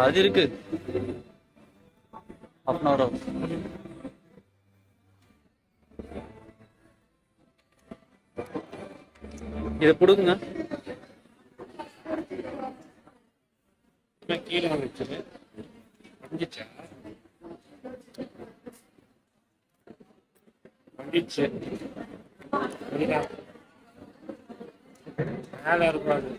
அது இருக்கு. half an hour. இதை கொடுங்க. கீழே வந்துச்சு வந்துச்சா வந்துச்சு மேலே இருக்காது.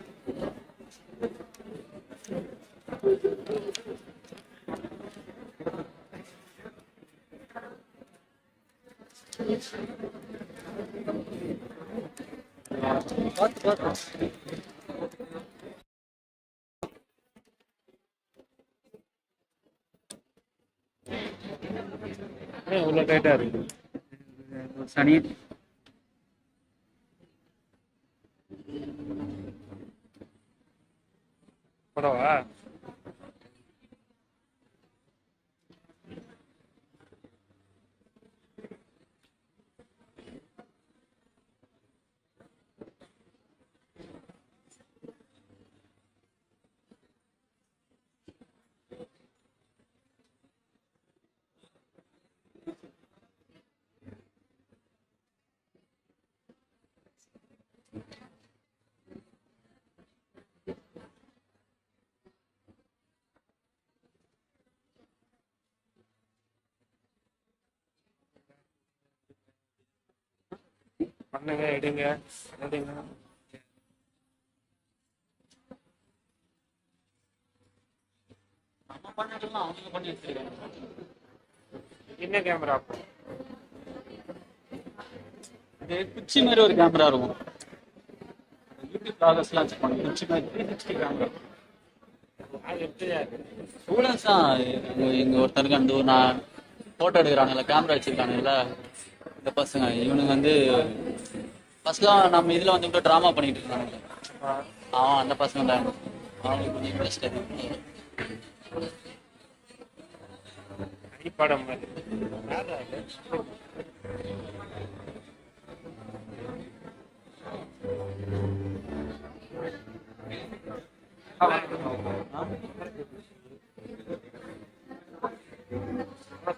இவ்வளோ டைட்டாக இருக்கு சனி. படவா பண்ணுங்க எடுங்க எடுங்க. நம்ம பண்ணிடலாம், அவங்க பண்ணி வச்சிருக்காங்க. என்ன கேமரா அப்போ? இது குச்சி மாதிரி ஒரு கேமரா இருக்கும். யூடியூப் ப்ளாகர்ஸ்லாம் செக் பண்ணுங்க. குச்சி மாதிரி 360 கேமரா. அது எப்படியா ஸ்டூடெண்ட்ஸ் தான். இங்கே ஒருத்தருக்கு அந்த நான் ஃபோட்டோ எடுக்கிறாங்கல்ல, கேமரா வச்சுருக்காங்கல்ல இந்த பசங்க, இவனுங்க வந்து ஃபர்ஸ்ட்லாம் நம்ம இதில் வந்து இப்போ ட்ராமா பண்ணிட்டு இருந்தாங்க. அந்த பசங்க தான். அவங்களுக்கு கொஞ்சம் இன்ட்ரெஸ்ட் அதிகம். படம்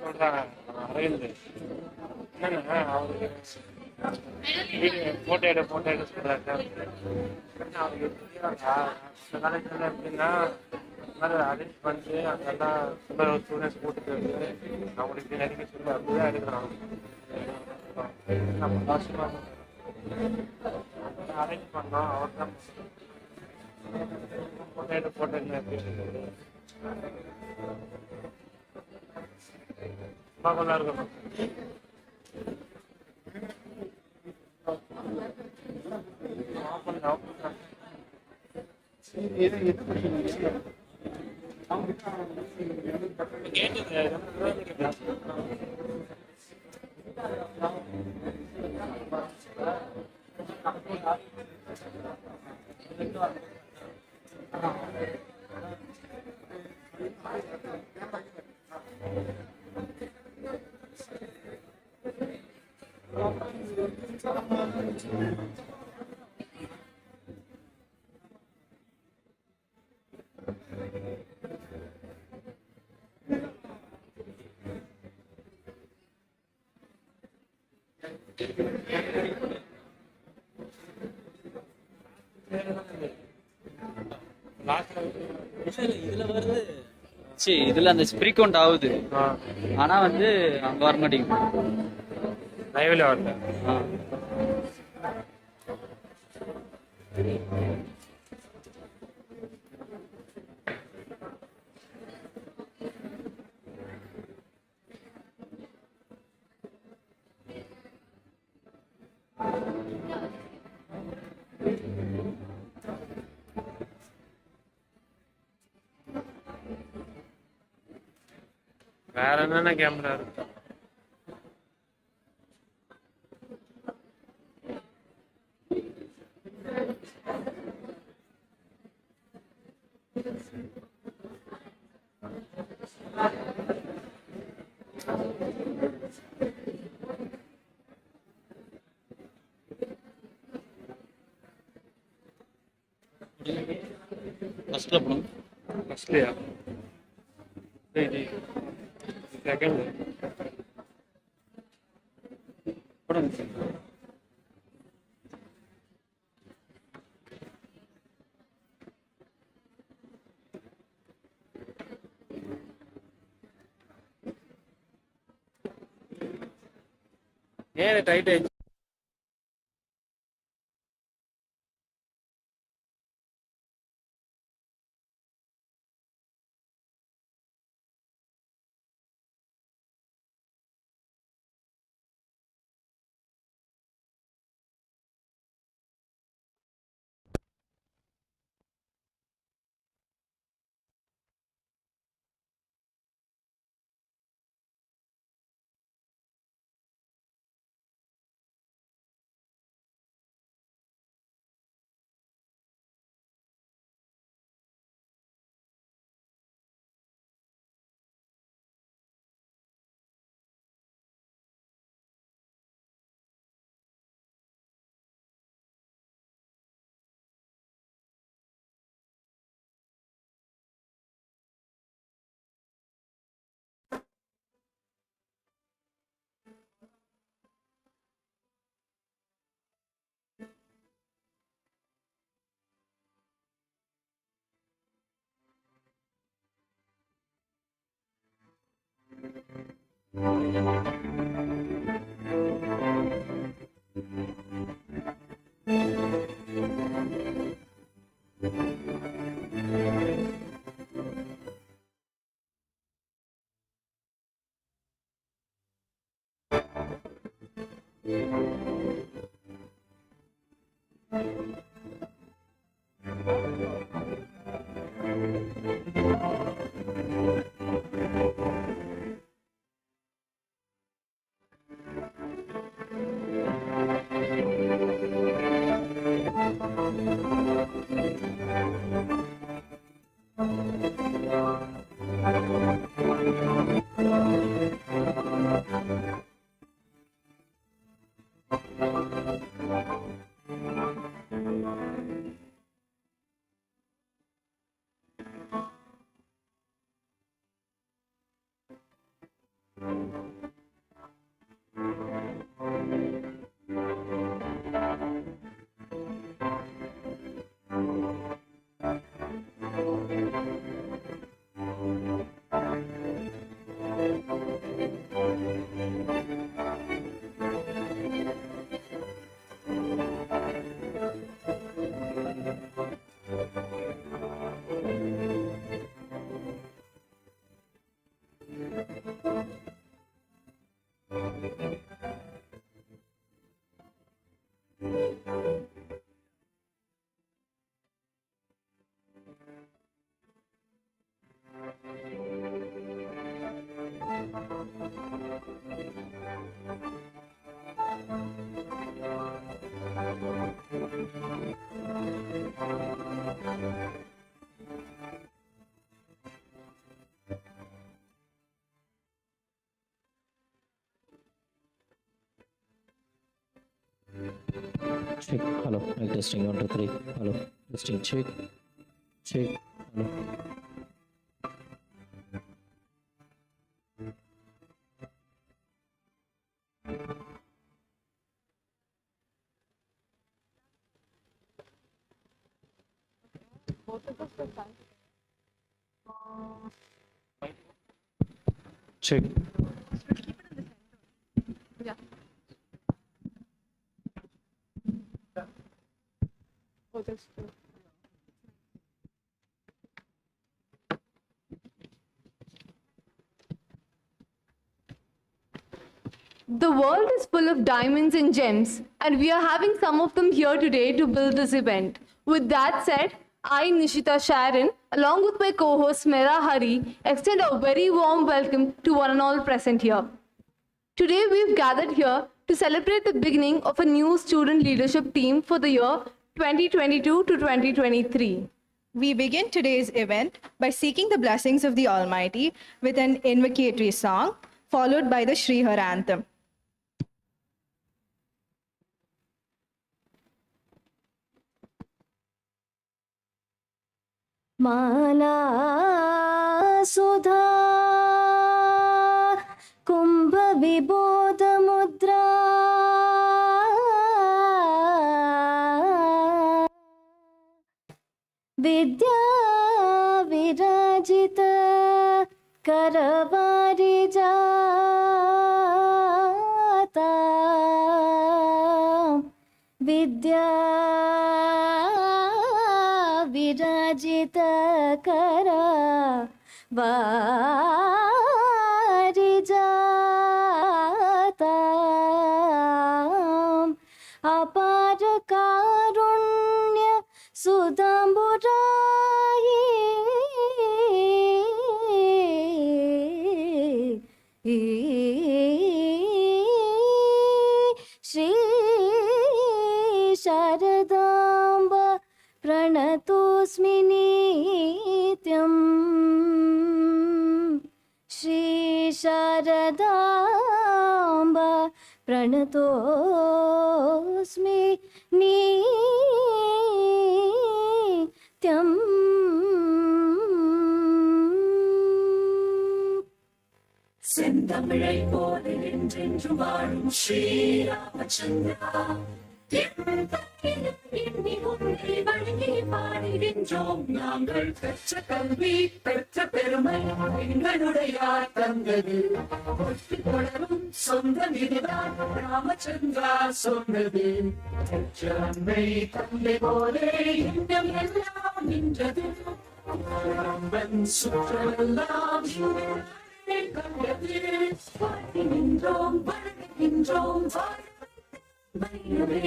சொல்றாங்க அரவிந்த் என்னன்னா அவருக்கு போட்டோ எடு சொல்றாங்க. அவருக்கு அந்த காலத்துல எப்படின்னா அரேஞ்ச் பண்ணி அங்கெல்லாம் ஸ்டூடெண்ட்ஸ் கூட்டிட்டு வந்து அவங்களுக்கு நெருங்கி சொல்லி அப்படிதான் எடுக்கிறாங்க. நம்ம காசுமா அரேஞ்ச் பண்ணோம். அவர் தான் போட்டோ நல்லா இருக்கும். லாஸ்ட்ல இதுல வருது. சரி, இதுல அந்த ஃப்ரீக்வெண்ட் ஆகுது, ஆனா வந்து அங்க வர மாட்டேங்குது. லைவ்ல வரல. ஆ. வேற என்னென்ன கேமரா இருக்கு? ஃபர்ஸ்ட்ல போகணும். ஃபர்ஸ்ட்லயா? இது செகண்ட். போடுங்க. ஏன் டைட் ஆயிடுச்சு? Check. Hello. Mic testing. 1, 2, 3. Hello. Testing. Check. Check. Hello. Check. Yeah. Oh, that's true. The world is full of diamonds and gems, and we are having some of them here today to build this event. With that said, I, Nishita Sharon, along with my co-host Mera Hari, extend a very warm welcome to one and all present here. Today, we've gathered here to celebrate the beginning of a new student leadership team for the year 2022 to 2023. We begin today's event by seeking the blessings of the Almighty with an invocatory song, followed by the Srihar anthem. माला सुधा कुंभ विबोध मुद्रा विद्या विराजित करवारि जाता विद्या विराजित करवारि जाता अपार कारुण्य सुधांबुराही श्री शारदांब प्रणतोऽस्मि नित्यम् श्री शारदांब प्रणतोऽस्मि नित्यम् செந்தமிழை போல என்றென்றும் வாழும் ஸ்ரீ ராமச்சந்திரா எண்ணி உன்னை வணங்கி பாடுகின்றோம் நாங்கள் பெற்ற கல்வி பெற்ற பெருமை எங்களுடைய தந்தது ஒற்றி தொடரும் சொந்தம் இதுதான் ராமச்சந்திரா சொன்னது பெற்ற அன்னை தந்தை போலே எண்ணம் எல்லாம் நின்றது ராமன் சுற்றமெல்லாம் கண்டது வாழ்கின்றோம் வணங்குகின்றோம் வைரவே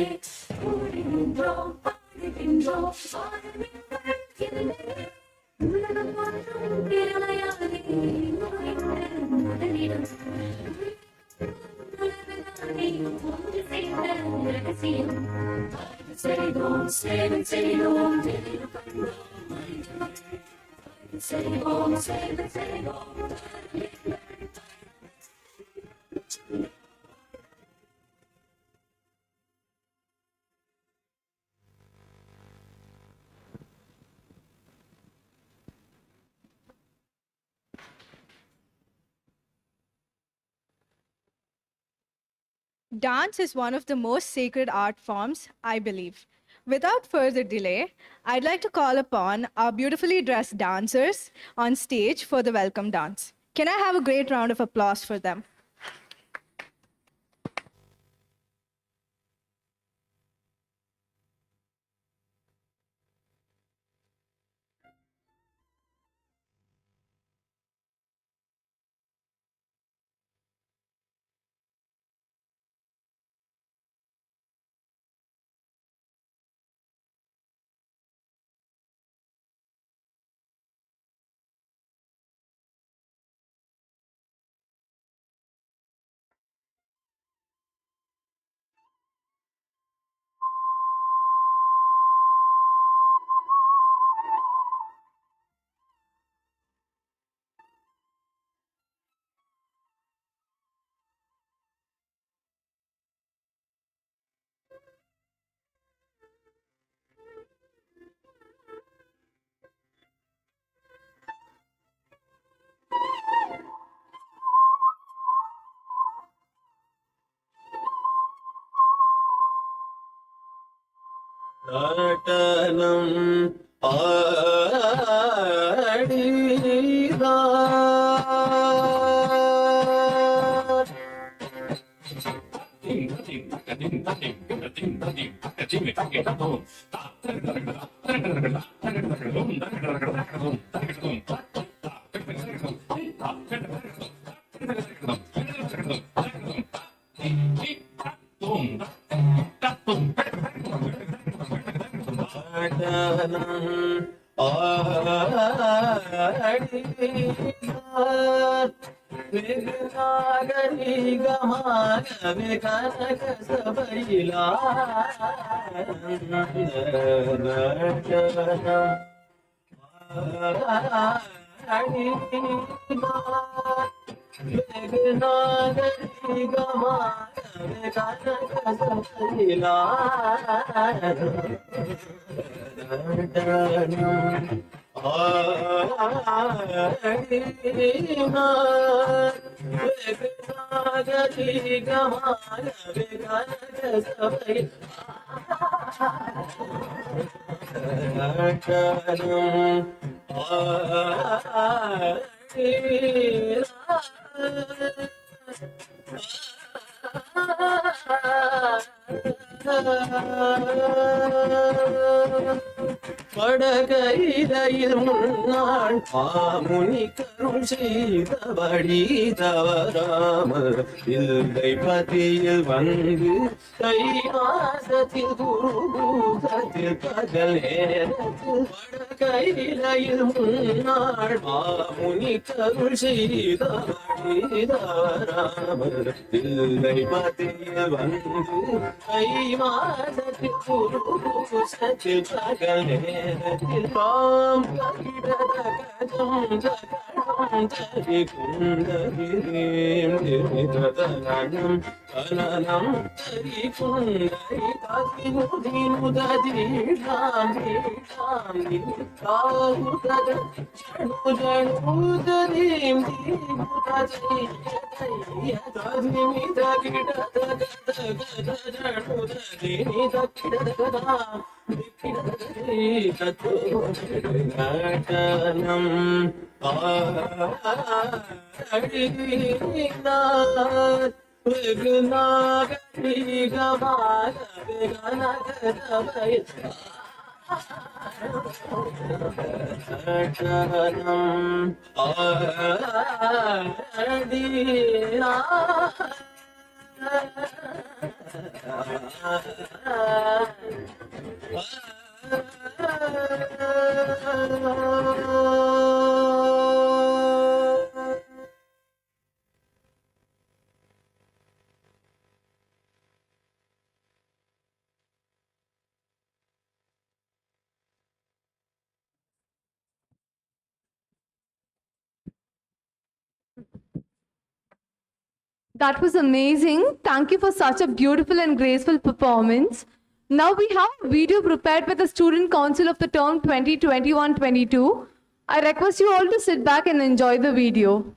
கூடுகின்றோம் பாடுகின்றோம் உலகம் மாற்றும் திறமையாலே முதலிடம் ஒன்று சேர்ந்த ரகசியம் செய்தோம் சேவை செய்தோம் செய்வோம் சேவை செய்வோம் Dance is one of the most sacred art forms, I believe. Without further delay, I'd like to call upon our beautifully dressed dancers on stage for the welcome dance. Can I have a great round of applause for them? ராட்டனம் படகையில் முன்னாள் மாமுனி கருள் செய்தபடி தவறாமல் இல்லை பதியில் வந்து தை மாசத்தில் குருபூசத்தில் பகல் நேரத்தில் படகையில் முன்னாள் மாமுனி கருள் செய்தபடி தவறாமல் இல்லை பதியில் வந்து தை மாசத்தில் குருபூசத்தில் பகல் நேரத்தில் பாம் கஜம் ஜகடம் ஜரி குண்டகிரீம் திருததனம் அனனம் ஜரி குண்டரி தாதினுதினு ததீஷாம் தீஷாம் தாவுதத ஜனு ஜனு ததீம் தீமு ததீ ததீமி தகிட தகத ஜனு ததீமி தகிட தகதா நடனம் That was amazing. Thank you for such a beautiful and graceful performance. Now we have a video prepared by the Student Council of the term 2021-22. I request you all to sit back and enjoy the video.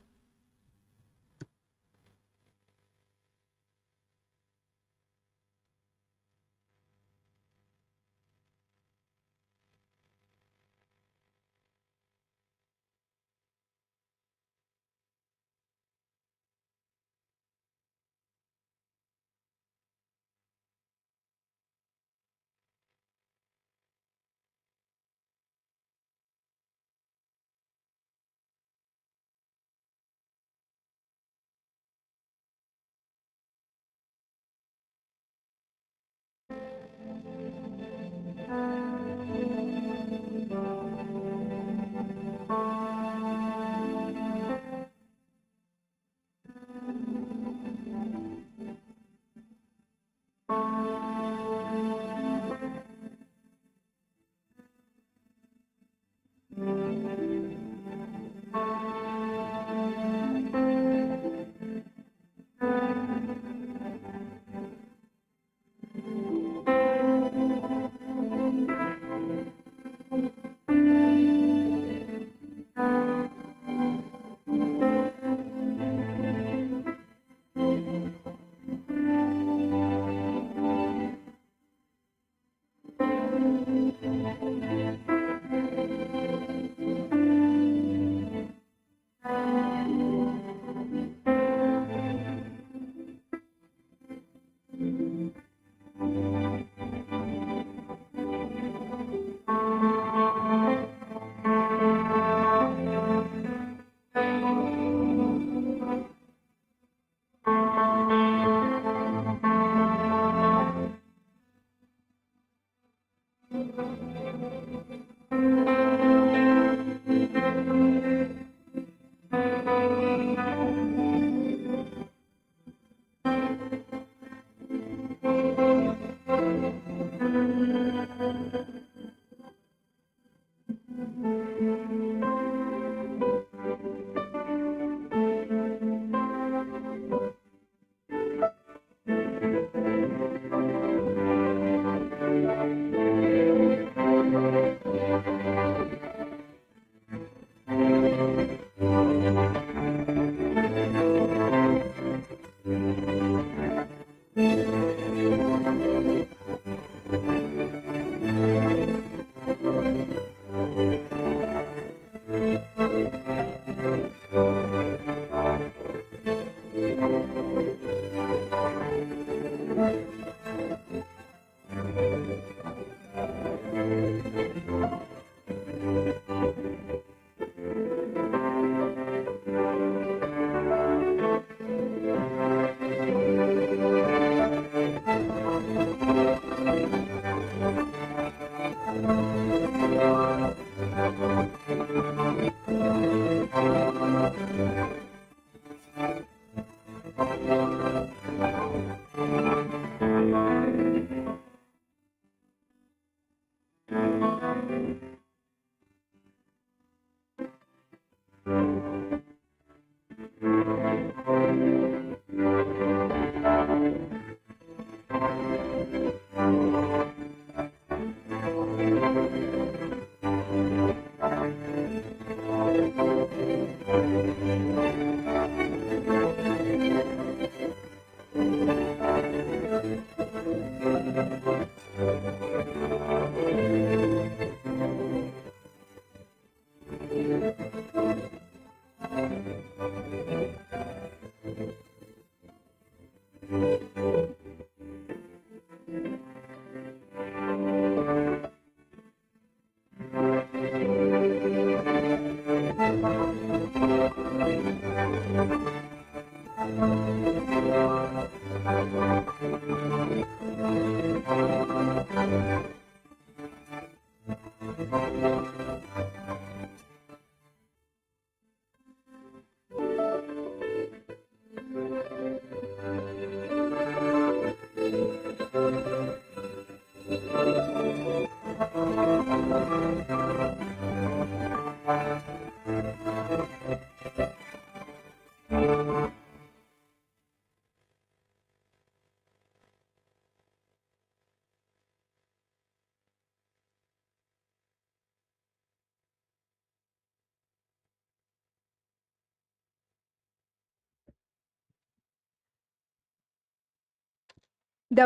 There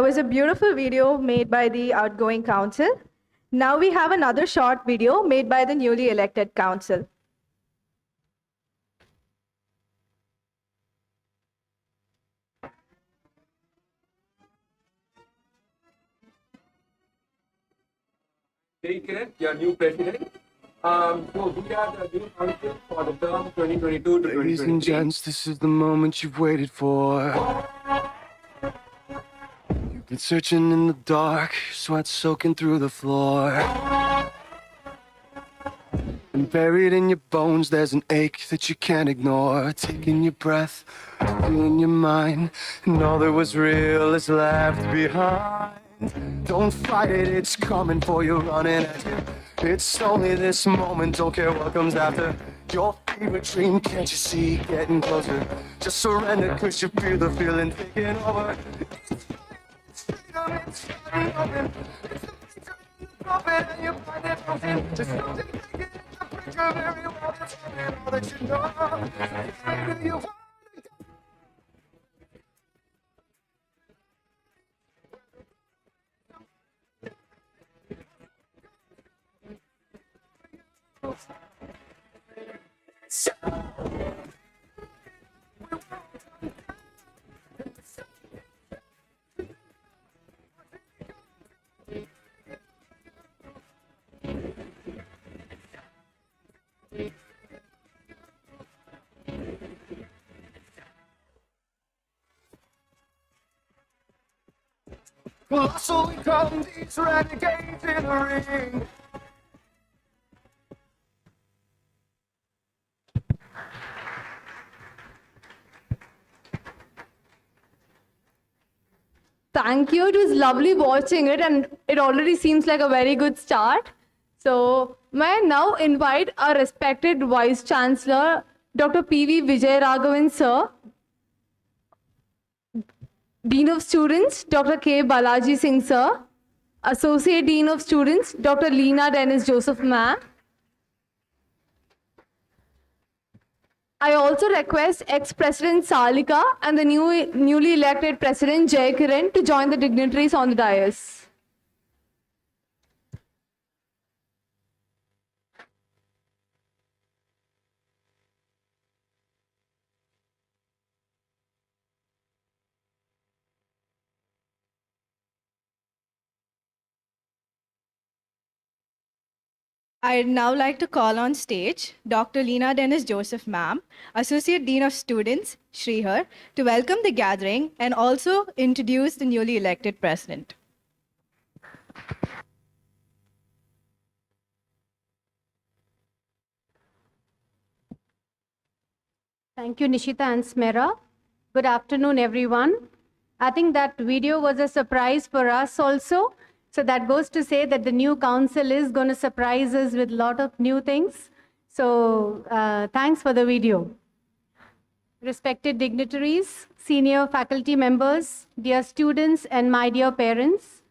was a beautiful video made by the outgoing council. Now we have another short video made by the newly elected council. Take it, your new president. So we are the new council for the term 2022 to 2023. Ladies and gents, this is the moment you've waited for. You've been searching in the dark, sweat soaking through the floor. And buried in your bones, there's an ache that you can't ignore. Taking your breath, feeling your mind, and all that was real is left behind. Don't fight it, it's coming for you, running at you. It's only this moment, don't care what comes after. Your favorite dream, can't you see, getting closer? Just surrender, cause you feel the feeling taking over. It's freedom, it's starting open. It's the picture in the puppet, and you find it broken. Just don't take it in the picture very well. It's happening, all that you know. Where do you want to go? Colossally come these renegades in the ring. Thank you. It was lovely watching it, and it already seems like a very good start. So, may I now invite our respected Vice Chancellor, Dr. P.V. Vijay Raghavan, sir, Dean of Students, Dr. K. Balaji Singh, sir, Associate Dean of Students, Dr. Leena Dennis Joseph, ma'am. I also request ex-President Salika and the newly elected President Jay Kiran to join the dignitaries on the dais. I'd now like to call on stage Dr. Leena Dennis Joseph, ma'am, Associate Dean of Students, Srihar, to welcome the gathering and also introduce the newly elected president. Thank you, Nishita and Smera. Good afternoon, everyone. I think that video was a surprise for us also. So that goes to say that the new council is going to surprise us with a lot of new things. So thanks for the video. Respected dignitaries, senior faculty members, dear students, and my dear parents,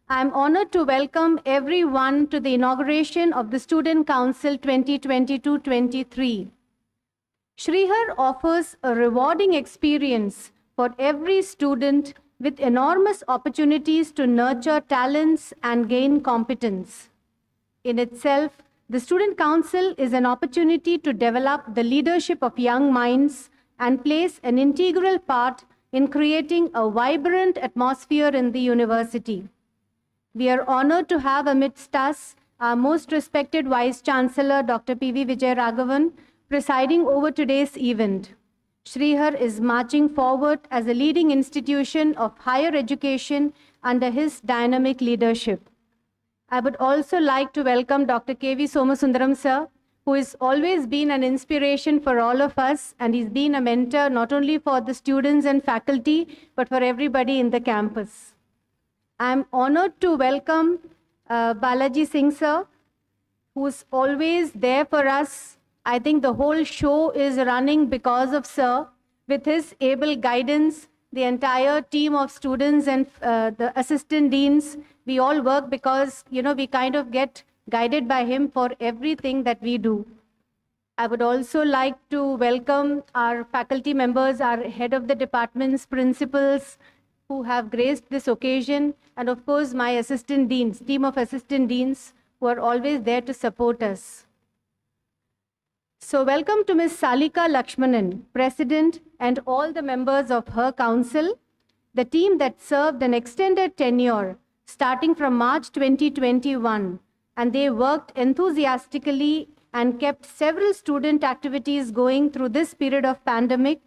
I'm honored to welcome everyone to the inauguration of the Student Council 2022-23. Srihar offers a rewarding experience for every student with enormous opportunities to nurture talents and gain competence. In itself, the Student Council is an opportunity to develop the leadership of young minds and plays an integral part in creating a vibrant atmosphere in the university. We are honored to have amidst us our most respected Vice Chancellor, Dr. P.V. Vijay Raghavan, presiding over today's event. Srihar is marching forward as a leading institution of higher education under his dynamic leadership. I would also like to welcome Dr. K.V. Somasundaram, sir, who has always been an inspiration for all of us, and he's been a mentor not only for the students and faculty, but for everybody in the campus. I'm honored to welcome Balaji Singh, sir, who's always there for us I think the whole show is running because of Sir. With his able guidance, the entire team of students and the assistant deans, we all work because, we kind of get guided by him for everything that we do. I would also like to welcome our faculty members, our head of the departments, principals, who have graced this occasion, and of course, my assistant deans, team of assistant deans, who are always there to support us. So welcome to Ms. Salika Lakshmanan, President, and all the members of her council, the team that served an extended tenure starting from March 2021, and they worked enthusiastically and kept several student activities going through this period of pandemic.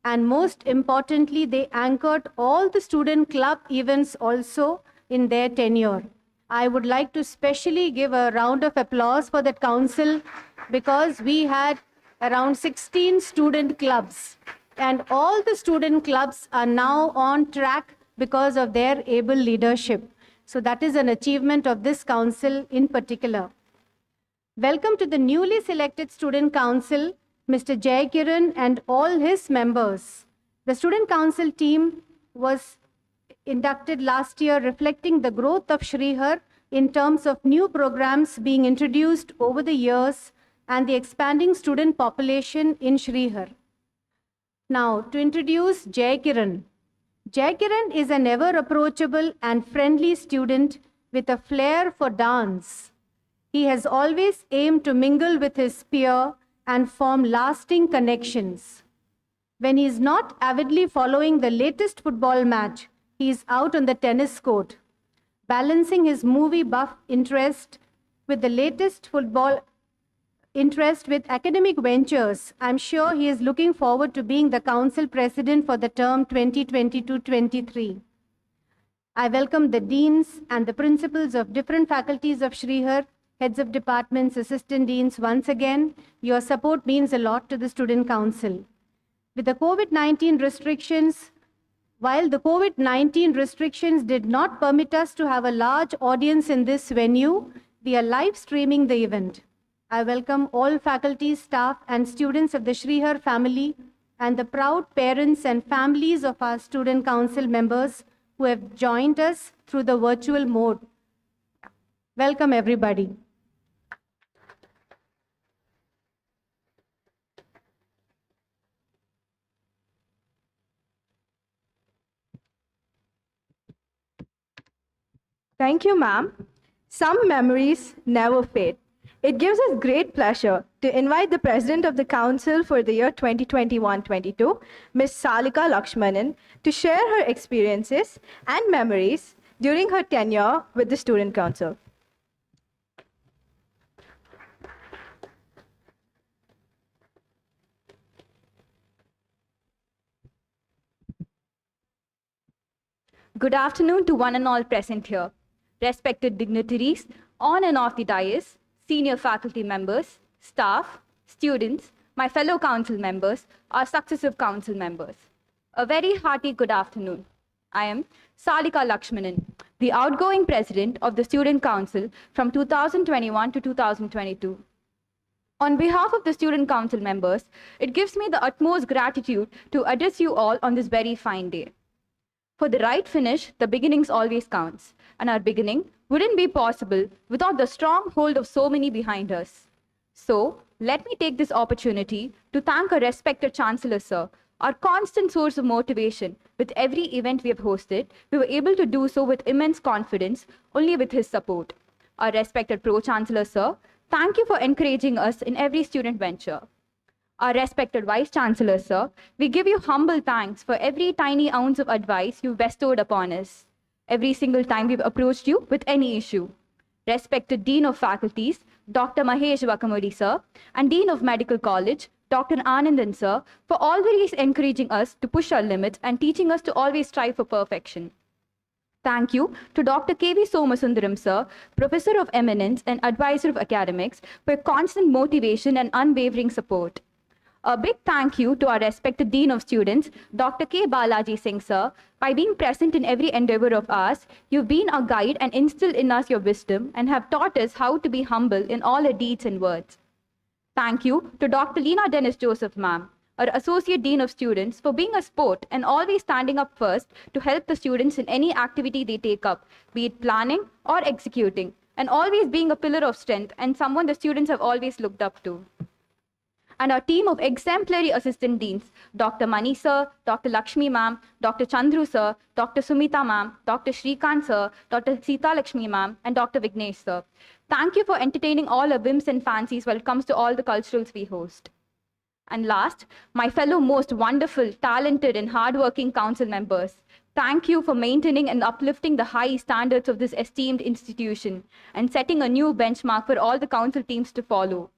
And most importantly, they anchored all the student club events also in their tenure. I would like to specially give a round of applause for that council because we had around 16 student clubs, and all the student clubs are now on track because of their able leadership. So that is an achievement of this council in particular. Welcome to the newly selected student council, Mr. Jai Kiran and all his members. The student council team was inducted last year, reflecting the growth of Srihar in terms of new programs being introduced over the years and the expanding student population in Srihar. Now, to introduce Jai Kiran. Jai Kiran is an ever-approachable and friendly student with a flair for dance. He has always aimed to mingle with his peer and form lasting connections. When he is not avidly following the latest football match, he is out on the tennis court, balancing his movie buff interest with the latest football interest with academic ventures. I'm sure he is looking forward to being the council president for the term 2022-23. I welcome the deans and the principals of different faculties of Srihar, heads of departments, assistant deans. Once again, your support means a lot to the student council. With the COVID-19 restrictions, while the COVID-19 restrictions did not permit us to have a large audience in this venue, we are live streaming the event. I welcome all faculty, staff, and students of the Srihar family and the proud parents and families of our student council members who have joined us through the virtual mode. Welcome, everybody. Thank you, ma'am. Some memories never fade. It gives us great pleasure to invite the President of the Council for the year 2021-22, Ms. Salika Lakshmanan, to share her experiences and memories during her tenure with the Student Council. Good afternoon to one and all present here. Respected dignitaries on and off the dais, senior faculty members, staff, students, my fellow council members, our successive council members. A very hearty good afternoon. I am Salika Lakshmanan, the outgoing president of the Student Council from 2021 to 2022. On behalf of the Student Council members, it gives me the utmost gratitude to address you all on this very fine day. For the right finish, the beginnings always counts, and our beginning wouldn't be possible without the strong hold of so many behind us. So, let me take this opportunity to thank our respected Chancellor Sir, our constant source of motivation. With every event we have hosted, we were able to do so with immense confidence, only with his support. Our respected Pro-Chancellor Sir, thank you for encouraging us in every student venture. Our respected Vice Chancellor Sir, we give you humble thanks for every tiny ounce of advice you've bestowed upon us, every single time we've approached you with any issue. Respected Dean of Faculties, Dr. Mahesh Vakamudi Sir, and Dean of Medical College, Dr. Anandan Sir, for always encouraging us to push our limits and teaching us to always strive for perfection. Thank you to Dr. K.V. Somasundaram Sir, Professor of Eminence and Advisor of Academics, for your constant motivation and unwavering support. A big thank you to our respected Dean of Students, Dr. K. Balaji Singh Sir. By being present in every endeavor of ours, you've been our guide and instilled in us your wisdom and have taught us how to be humble in all our deeds and words. Thank you to Dr. Leena Dennis Joseph, ma'am, our Associate Dean of Students, for being a sport and always standing up first to help the students in any activity they take up, be it planning or executing, and always being a pillar of strength and someone the students have always looked up to. And our team of exemplary assistant deans, Dr. Mani sir, Dr. Lakshmi ma'am, Dr. Chandru sir, Dr. Sumita ma'am, Dr. Shrikant sir, Dr. Sita Lakshmi ma'am, and Dr. Vignesh sir. Thank you for entertaining all our whims and fancies when it comes to all the culturals we host. And last, my fellow most wonderful, talented, and hardworking council members, thank you for maintaining and uplifting the high standards of this esteemed institution and setting a new benchmark for all the council teams to follow.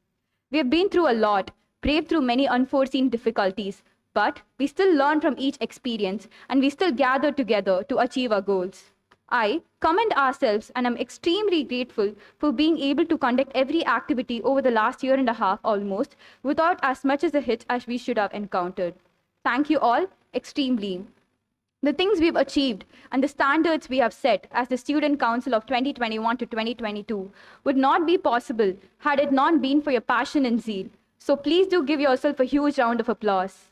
We have been through a lot, braved through many unforeseen difficulties, but we still learn from each experience and we still gather together to achieve our goals. I commend ourselves and am extremely grateful for being able to conduct every activity over the last year and a half almost without as much as a hitch as we should have encountered. Thank you all extremely. The things we've achieved and the standards we have set as the Student Council of 2021 to 2022 would not be possible had it not been for your passion and zeal. So please do give yourself a huge round of applause.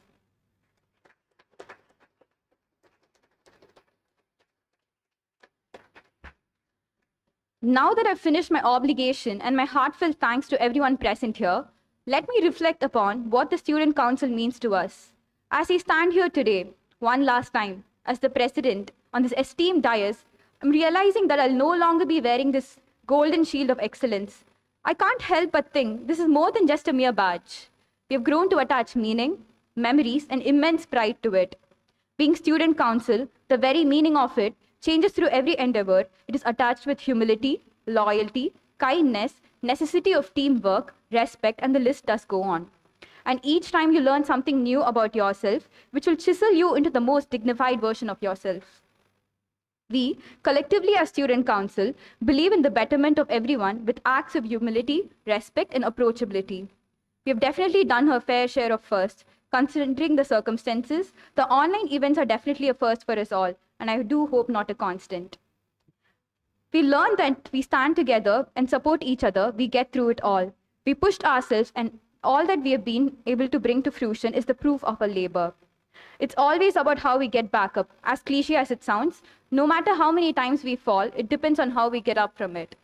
Now that I've finished my obligation and my heartfelt thanks to everyone present here, let me reflect upon what the Student Council means to us. As I stand here today, one last time, as the president on this esteemed dais, I'm realizing that I'll no longer be wearing this golden shield of excellence. I can't help but think this is more than just a mere badge. We have grown to attach meaning, memories, and immense pride to it. Being Student Council, the very meaning of it changes through every endeavor. It is attached with humility, loyalty, kindness, necessity of teamwork, respect, and the list does go on. And each time you learn something new about yourself, which will chisel you into the most dignified version of yourself. We, collectively as Student Council, believe in the betterment of everyone with acts of humility, respect, and approachability. We have definitely done our fair share of firsts. Considering the circumstances, the online events are definitely a first for us all, and I do hope not a constant. We learned that we stand together and support each other, we get through it all. We pushed ourselves, and all that we have been able to bring to fruition is the proof of our labor. It's always about how we get back up. As cliche as it sounds, no matter how many times we fall, it depends on how we get up from it.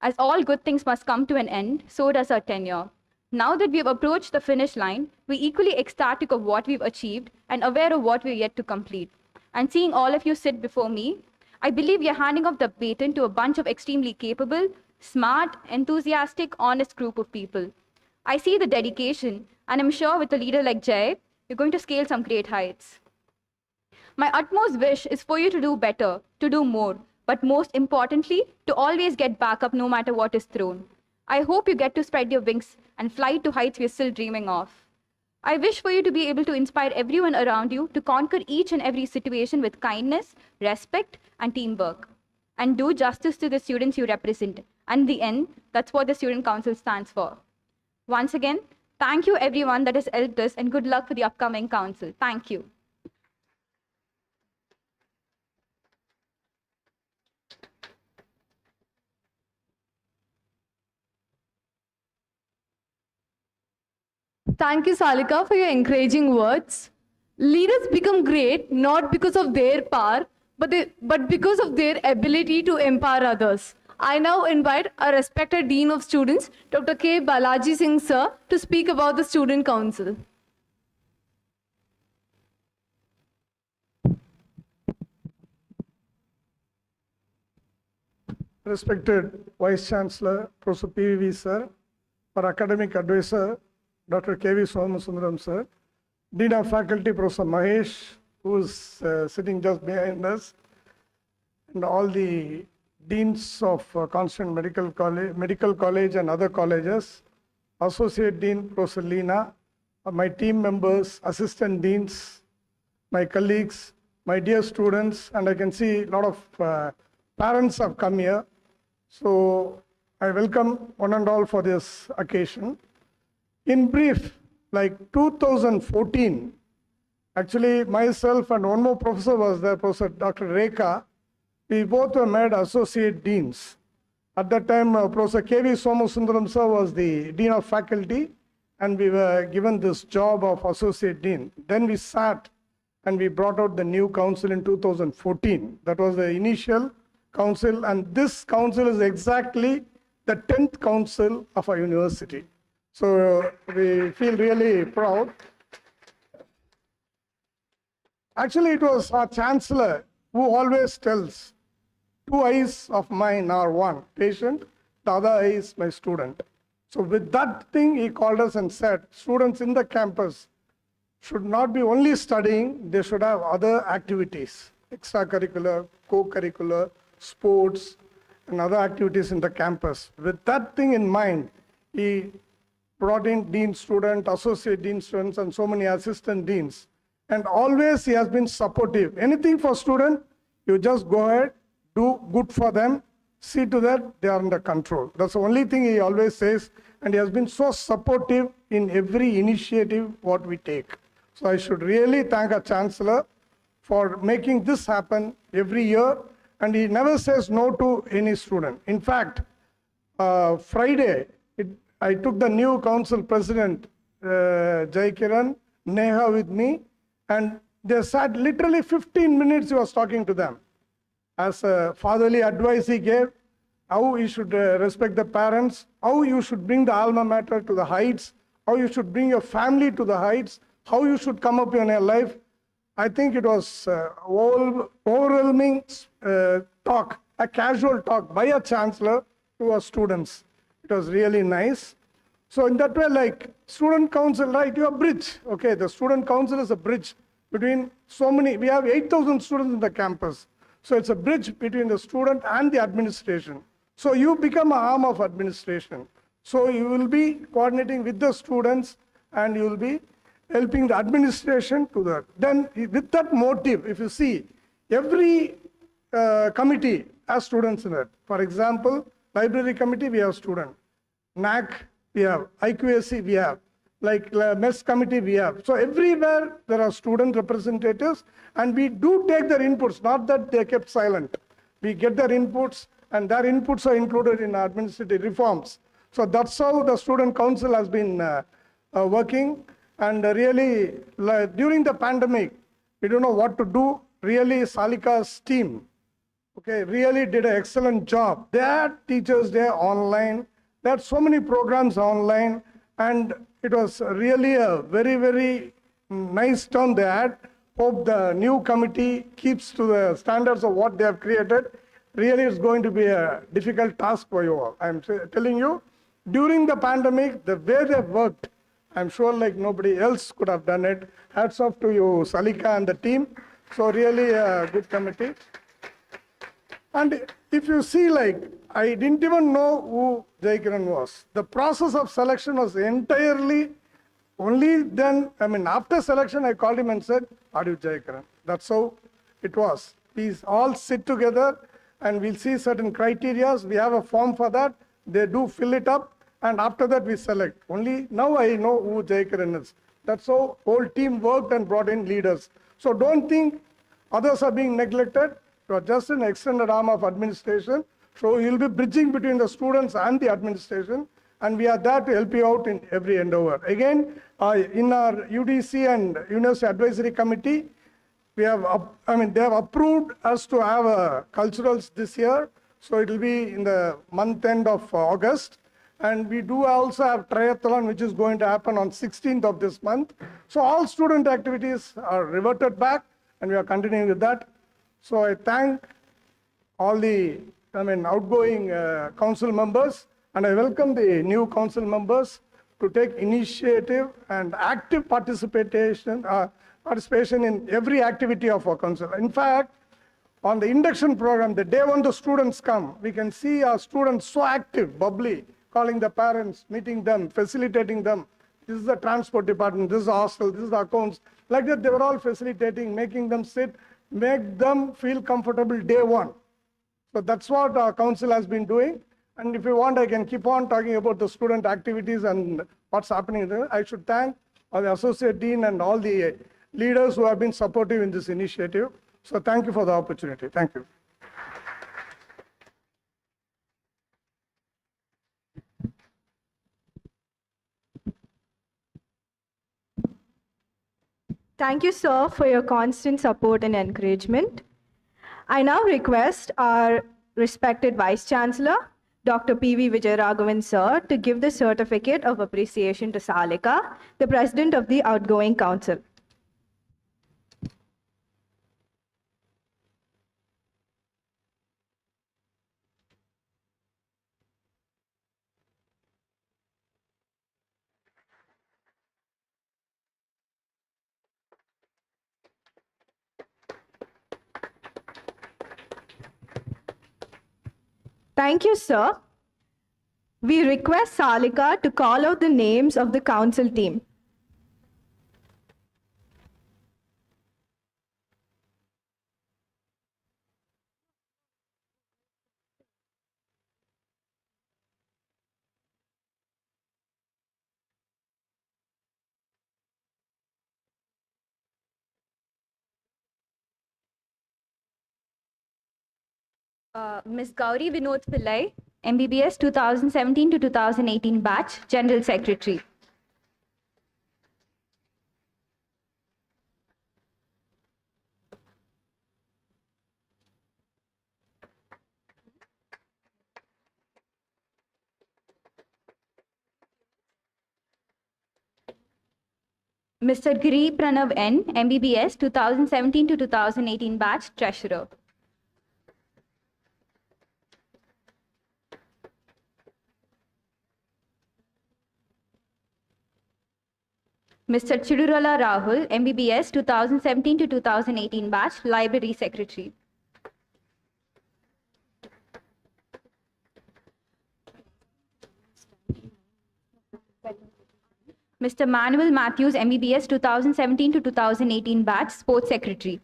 As all good things must come to an end, so does our tenure. Now that we've approached the finish line, we're equally ecstatic of what we've achieved and aware of what we're yet to complete. And seeing all of you sit before me, I believe we are handing off the baton to a bunch of extremely capable, smart, enthusiastic, honest group of people. I see the dedication, and I'm sure with a leader like Jay, you're going to scale some great heights. My utmost wish is for you to do better, to do more, but most importantly, to always get back up no matter what is thrown. I hope you get to spread your wings and fly to heights we're still dreaming of. I wish for you to be able to inspire everyone around you to conquer each and every situation with kindness, respect, and teamwork. And do justice to the students you represent. And in the end, that's what the Student Council stands for. Once again, thank you everyone that has helped us, and good luck for the upcoming council. Thank you. Thank you, Salika, for your encouraging words. Leaders become great not because of their power, but because of their ability to empower others. I now invite our respected Dean of Students, Dr. K. Balaji Singh, sir, to speak about the Student Council. Respected Vice Chancellor, Professor P.V. sir, our academic advisor, Dr. K.V. Somasundaram sir, Dean of Faculty, Professor Mahesh, who is sitting just behind us, and all the deans of Constant Medical College and other colleges, Associate Dean, Professor Leena, my team members, assistant deans, my colleagues, my dear students, and I can see a lot of parents have come here. So I welcome one and all for this occasion. In brief, like 2014, actually myself and one more professor was there, Professor Dr. Rekha. We both were made associate deans. At that time, Professor K.V. Somasundaram sir was the Dean of Faculty, and we were given this job of Associate Dean. Then we sat and we brought out the new council in 2014. That was the initial council, and this council is exactly the 10th council of our university. So we feel really proud. Actually, it was our chancellor who always tells, 2 eyes of mine are one patient, the other eye is my student. So with that thing, he called us and said, students in the campus should not be only studying, they should have other activities, extracurricular, co-curricular, sports, and other activities in the campus. With that thing in mind, he brought in dean student, associate dean students, and so many assistant deans. And always he has been supportive. Anything for student, you just go ahead, do good for them, see to that they are under control. That's the only thing he always says. And he has been so supportive in every initiative what we take. So I should really thank our chancellor for making this happen every year. And he never says no to any student. In fact, Friday, I took the new council president, Jai Kiran, Neha with me, and they sat literally 15 minutes he was talking to them. As a fatherly advice he gave, how you should respect the parents, how you should bring the alma mater to the heights, how you should bring your family to the heights, how you should come up in your life. I think it was overwhelming talk, a casual talk by a chancellor to our students. It was really nice. So in that way, like student council, right, you're a bridge. Okay, the student council is a bridge between so many, we have 8,000 students in the campus. So it's a bridge between the student and the administration. So you become an arm of administration. So you will be coordinating with the students and you will be helping the administration to that. Then with that motive, if you see, every committee has students in it. For example, library committee, we have students. NAC, we have. IQAC, we have. Like MES committee, we have. So everywhere there are student representatives, and we do take their inputs, not that they kept silent. We get their inputs, and their inputs are included in administrative reforms. So that's how the student council has been working. And really, during the pandemic, we don't know what to do. Really, Salika's team, okay, really did an excellent job. They had teachers there online. They had so many programs online, and it was really a very, very nice turn they had. Hope the new committee keeps to the standards of what they have created. Really, it's going to be a difficult task for you all. I'm telling you, during the pandemic, the way they've worked, I'm sure like nobody else could have done it. Hats off to you, Salika and the team. So really a good committee. And if you see, like, I didn't even know who Jai Kiran was. The process of selection was entirely only then, I mean, after selection, I called him and said, are you Jai Kiran? That's how it was. We all sit together and we'll see certain criteria. We have a form for that. They do fill it up. And after that, we select. Only now I know who Jai Kiran is. That's how whole team worked and brought in leaders. So don't think others are being neglected. You are just an extended arm of administration. So you'll be bridging between the students and the administration. And we are there to help you out in every endeavor. Again, in our UDC and University Advisory Committee, we have, they have approved us to have culturals this year. So it will be in the month end of August. And we do also have triathlon, which is going to happen on 16th of this month. So all student activities are reverted back, and we are continuing with that. So I thank all the, outgoing council members, and I welcome the new council members to take initiative and active participation in every activity of our council. In fact, on the induction program, the day when the students come, we can see our students so active, bubbly, calling the parents, meeting them, facilitating them. This is the transport department, this is the hostel, this is the accounts. Like that, they were all facilitating, making them sit, make them feel comfortable day one. So that's what our council has been doing. And if you want, I can keep on talking about the student activities and what's happening there. I should thank the associate dean and all the leaders who have been supportive in this initiative. So thank you for the opportunity. Thank you. Thank you, sir, for your constant support and encouragement. I now request our respected Vice Chancellor, Dr. P.V. Vijayaraghavan, sir, to give the certificate of appreciation to Salika, the President of the outgoing Council. Thank you, sir. We request Salika to call out the names of the council team. Ms. Gauri Vinod Pillai, MBBS 2017 to 2018 batch, General Secretary. Mr. Giri Pranav N, MBBS 2017 to 2018 batch, Treasurer. Mr. Chidurala Rahul, MBBS 2017 to 2018 batch, Library Secretary. Mr. Manuel Matthews, MBBS 2017 to 2018 batch, Sports Secretary.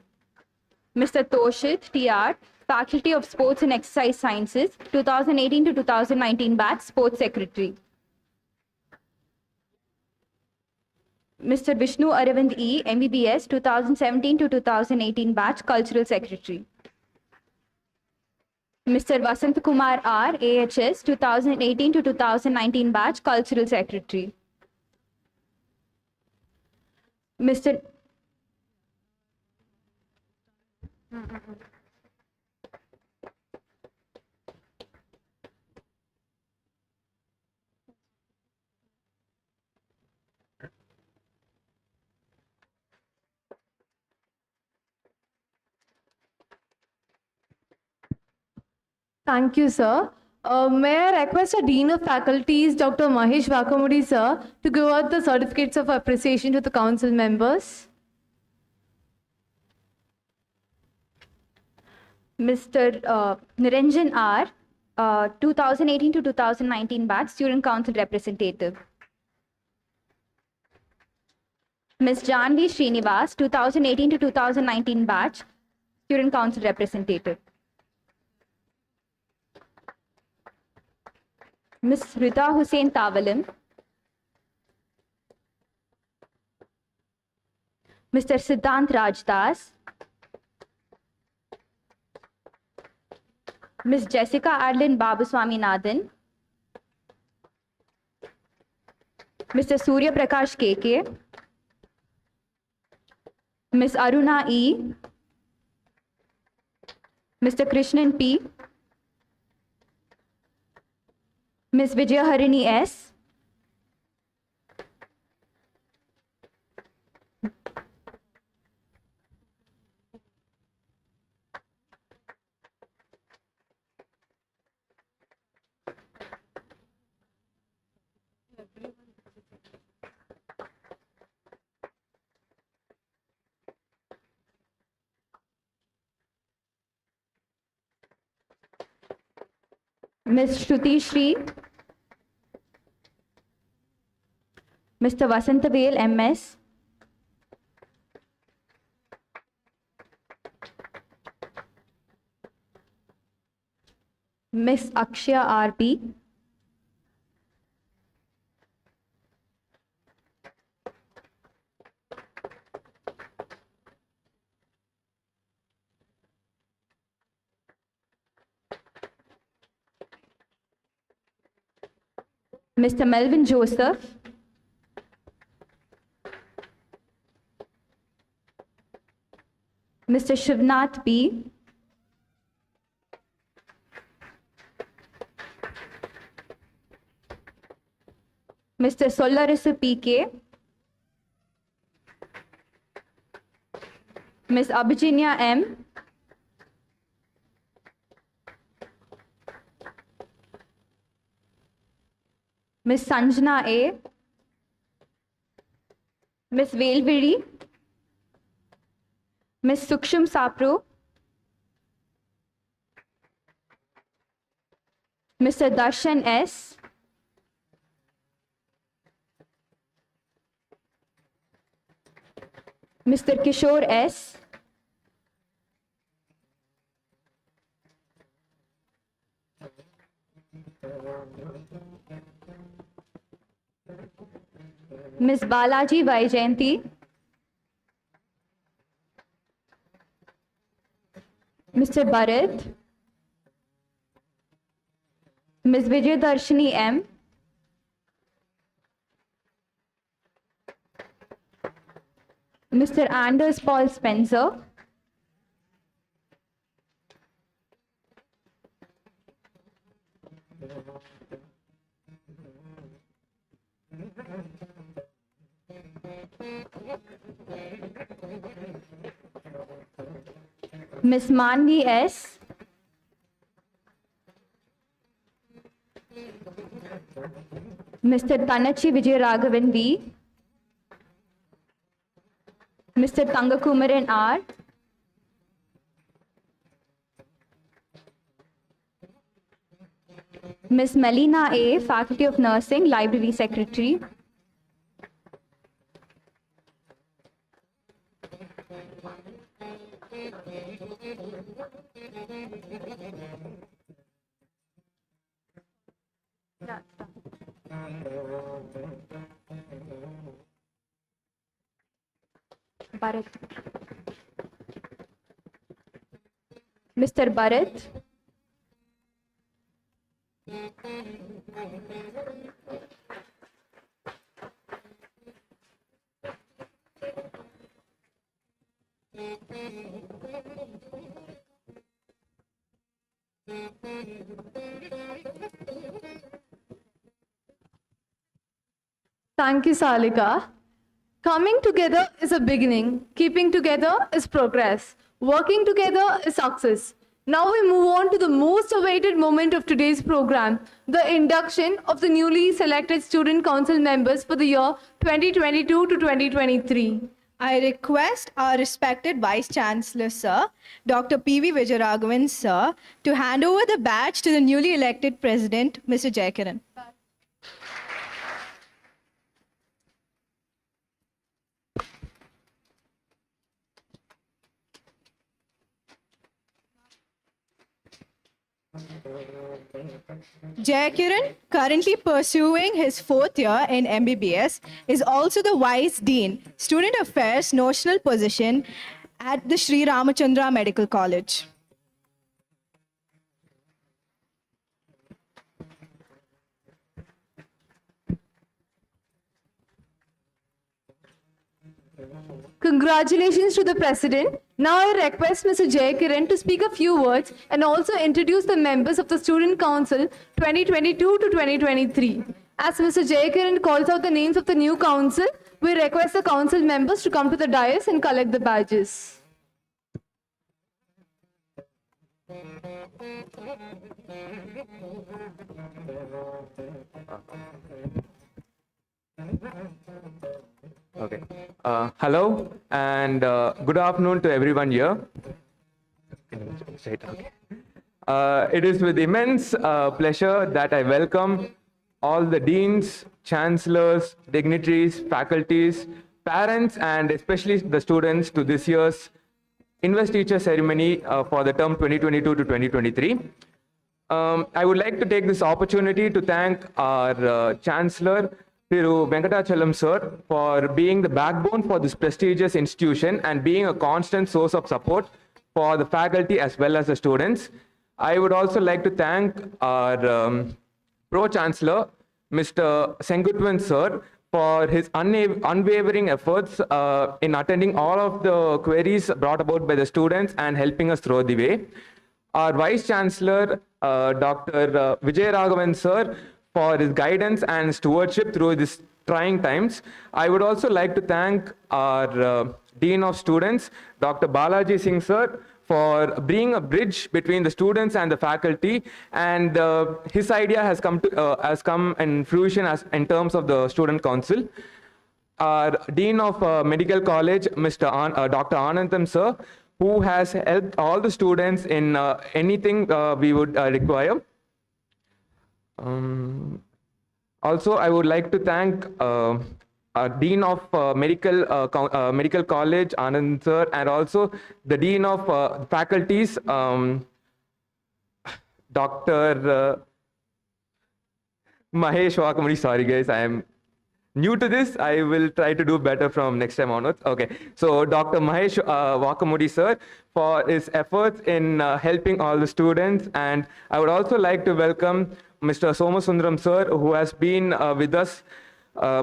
Mr. Toshit TR, Faculty of Sports and Exercise Sciences, 2018 to 2019 batch, Sports Secretary. Mr. Vishnu Aravind E, MBBS 2017 to 2018 batch, Cultural Secretary. Mr. Vasant Kumar R, AHS 2018 to 2019 batch, Cultural Secretary. Mr. Thank you, sir. May I request the Dean of Faculties, Dr. Mahesh Vakamudi, sir, to give out the certificates of appreciation to the council members. Mr. Niranjan R, 2018 to 2019 batch, Student Council Representative. Ms. Janvi Srinivas, 2018 to 2019 batch, Student Council Representative. Ms. Rita Hussain Tavalim. Mr. Siddhant Rajdas. Ms. Jessica Adeline Babuswamy Nathan. Mr. Surya Prakash KK. Ms. Aruna E. Mr. Krishnan P. Ms. Vijayaharini S. Ms. Shruti Shri. Mr. Vasantavel MS. Ms. Akshya RP. Mr. Melvin Joseph. Mr. Shivnath B. Mr. Sollarisu PK. Ms. Abhijinya M. Ms. Sanjana A. Ms. Velviri. Ms. Suksham Sapru. Mr. Darshan S. Mr. Kishore S. Ms. Balaji Vaijayanti. Mr. Bharat. Ms. Vijayadarshini M. Mr. Anders Paul Spencer. Ms. Manvi S. Mr. Tanachi Vijayaraghavan V. Mr. Tangakumaran R. Ms. Melina A., Faculty of Nursing, Library Secretary. Bharat. Mr. Bharat. Thank you, Salika. Coming together is a beginning. Keeping together is progress. Working together is success. Now we move on to the most awaited moment of today's program, the induction of the newly selected student council members for the year 2022 to 2023. I request our respected Vice Chancellor, Sir, Dr. P.V. Vijayaraghavan, Sir, to hand over the badge to the newly elected President, Mr. Jayakaran. Jayakaran, currently pursuing his 4th year in MBBS, is also the Vice Dean, Student Affairs notional position at the Sri Ramachandra Medical College. Congratulations to the President. Now I request Mr. Jayakaran to speak a few words and also introduce the members of the Student Council 2022 to 2023. As Mr. Jayakaran calls out the names of the new council, we request the council members to come to the dais and collect the badges. Okay. Hello and good afternoon to everyone here. It is with immense pleasure that I welcome all the deans, chancellors, dignitaries, faculties, parents, and especially the students to this year's investiture ceremony for the term 2022 to 2023. I would like to take this opportunity to thank our Chancellor, Thiru Venkatachalam sir, for being the backbone for this prestigious institution and being a constant source of support for the faculty as well as the students. I would also like to thank our Pro-Chancellor, Mr. Sengutwan sir, for his unwavering efforts in attending all of the queries brought about by the students and helping us through the way. Our Vice Chancellor, Dr. Vijay Raghavan sir, for his guidance and stewardship through these trying times. I would also like to thank our Dean of Students, Dr. Balaji Singh sir, for being a bridge between the students and the faculty, and his idea has come in fruition in terms of the student council. Our Dean of Medical College, Dr. Anandam sir, who has helped all the students in anything we would require. Also, I would like to thank Dean of Medical College, Anand sir, and also the Dean of Faculties, Dr. Mahesh Wakamudi. Sorry guys, I am new to this. I will try to do better from next time onwards. Okay, so Dr. Mahesh Wakamudi sir, for his efforts in helping all the students. And I would also like to welcome Mr. Somasundaram sir, who has been with us,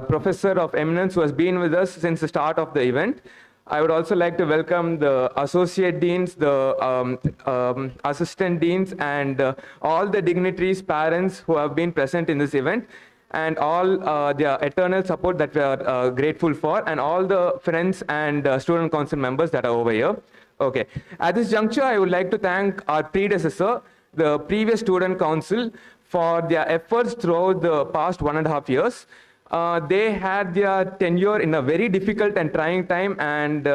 professor of eminence, who has been with us since the start of the event. I would also like to welcome the associate deans, the assistant deans, and all the dignitaries, parents who have been present in this event, and all their eternal support that we are grateful for, and all the friends and student council members that are over here. Okay. At this juncture, I would like to thank our predecessor, the previous student council, for their efforts throughout the past 1.5 years. They had their tenure in a very difficult and trying time, and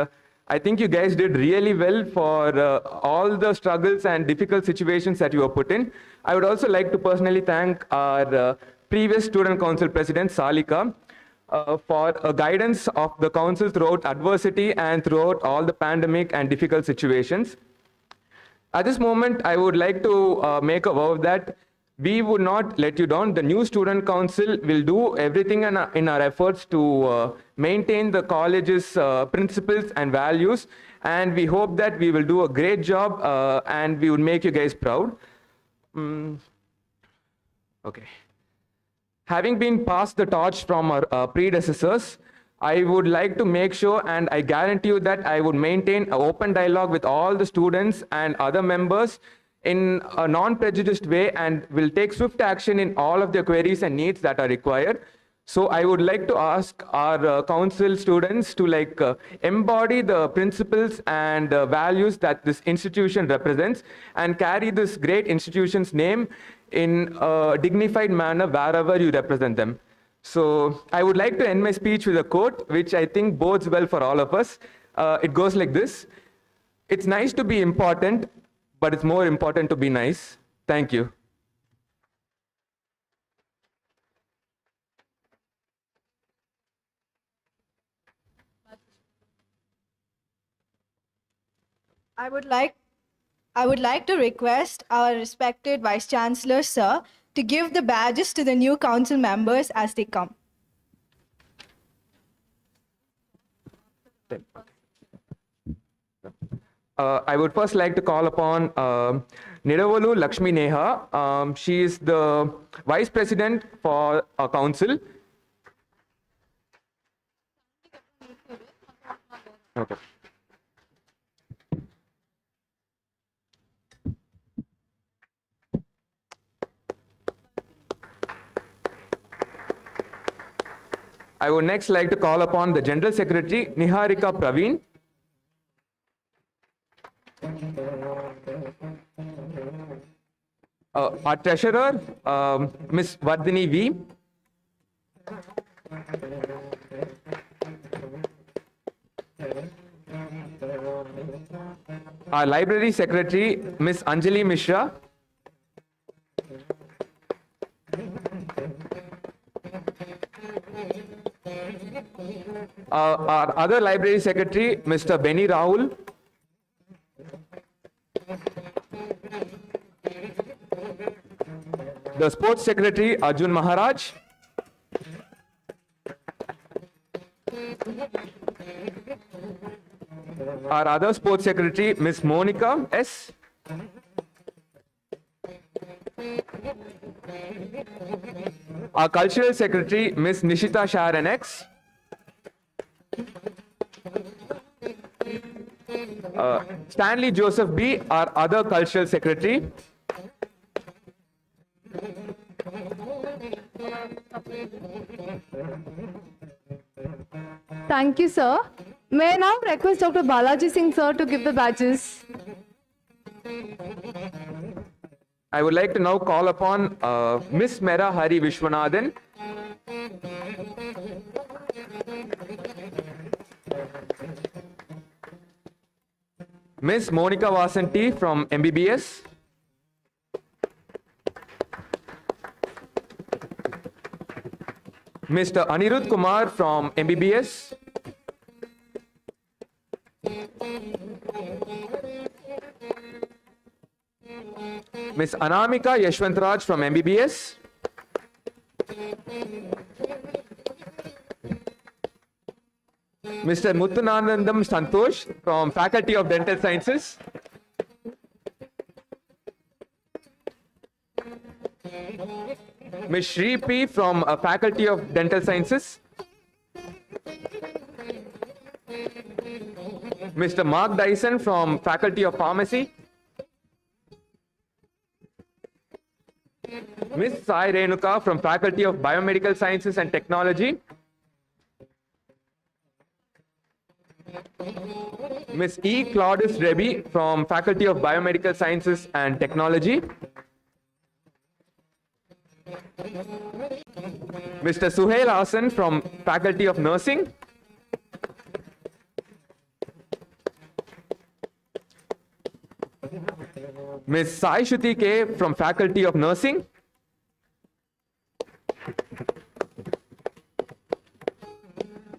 I think you guys did really well for all the struggles and difficult situations that you were put in. I would also like to personally thank our previous student council president, Salika, for guidance of the council throughout adversity and throughout all the pandemic and difficult situations. At this moment, I would like to make a vow that we would not let you down. The new student council will do everything in our efforts to maintain the college's principles and values, and we hope that we will do a great job and we would make you guys proud. Okay. Having been passed the torch from our predecessors, I would like to make sure, and I guarantee you that I would maintain an open dialogue with all the students and other members in a non-prejudiced way, and will take swift action in all of the queries and needs that are required. So I would like to ask our council students to embody the principles and values that this institution represents, and carry this great institution's name in a dignified manner wherever you represent them. So I would like to end my speech with a quote, which I think bodes well for all of us. It goes like this: "It's nice to be important, but it's more important to be nice." Thank you. I would like to request our respected Vice Chancellor, sir, to give the badges to the new council members as they come. I would first like to call upon Nidavalu Lakshmi Neha. She is the Vice President for our council. Okay. I would next like to call upon the General Secretary, Niharika Praveen. Our Treasurer, Ms. Vardhini V. Our Library Secretary, Ms. Anjali Mishra. Our other Library Secretary, Mr. Benny Rahul. The Sports Secretary, Arjun Maharaj. Our other Sports Secretary, Ms. Monica S. Our Cultural Secretary, Ms. Nishita Sharon X. Stanley Joseph B., our other Cultural Secretary. Thank you, sir. May I now request Dr. Balaji Singh, sir, to give the badges. I would like to now call upon Miss Mera Hari Vishwanathan. Miss Monica Vasanti from MBBS. Mr. Anirudh Kumar from MBBS. Miss Anamika Yashwantraj from MBBS. Mr. Muthanandam Santosh from Faculty of Dental Sciences. Ms. Shri P. from Faculty of Dental Sciences. Mr. Mark Dyson from Faculty of Pharmacy. Ms. Sai Renuka from Faculty of Biomedical Sciences and Technology. Ms. E. Claudius Rebi from Faculty of Biomedical Sciences and Technology. Mr. Suhail Hassan from Faculty of Nursing. Ms. Sai Shuti K. from Faculty of Nursing.